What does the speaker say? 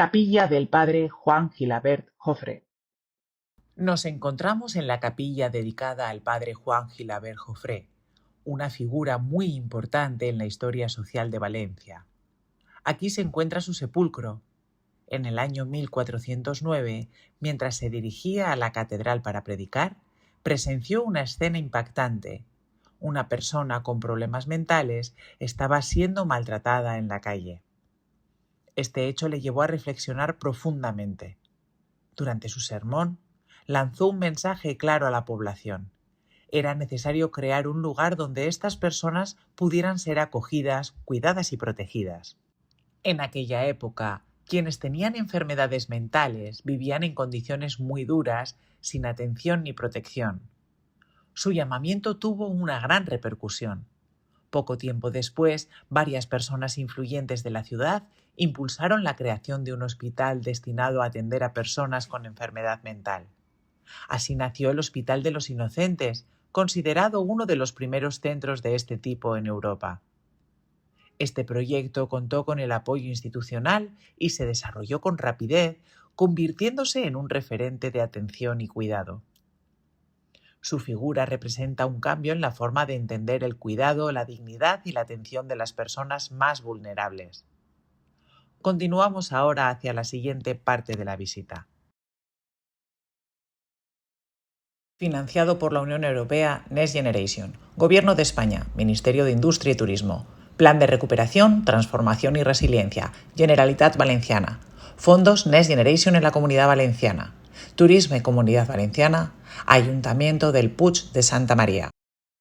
Capilla del Padre Juan Gilabert Jofré. Nos encontramos en la capilla dedicada al padre Juan Gilabert Jofré, una figura muy importante en la historia social de Valencia. Aquí se encuentra su sepulcro. En el año 1409, mientras se dirigía a la catedral para predicar, presenció una escena impactante. Una persona con problemas mentales estaba siendo maltratada en la calle. Este hecho le llevó a reflexionar profundamente. Durante su sermón, lanzó un mensaje claro a la población. Era necesario crear un lugar donde estas personas pudieran ser acogidas, cuidadas y protegidas. En aquella época, quienes tenían enfermedades mentales vivían en condiciones muy duras, sin atención ni protección. Su llamamiento tuvo una gran repercusión. Poco tiempo después, varias personas influyentes de la ciudad impulsaron la creación de un hospital destinado a atender a personas con enfermedad mental. Así nació el Hospital de los Inocentes, considerado uno de los primeros centros de este tipo en Europa. Este proyecto contó con el apoyo institucional y se desarrolló con rapidez, convirtiéndose en un referente de atención y cuidado. Su figura representa un cambio en la forma de entender el cuidado, la dignidad y la atención de las personas más vulnerables. Continuamos ahora hacia la siguiente parte de la visita. Financiado por la Unión Europea Next Generation, Gobierno de España, Ministerio de Industria y Turismo, Plan de Recuperación, Transformación y Resiliencia, Generalitat Valenciana, Fondos Next Generation en la Comunidad Valenciana, Turisme Comunidad Valenciana, Ayuntamiento del Puig de Santa María.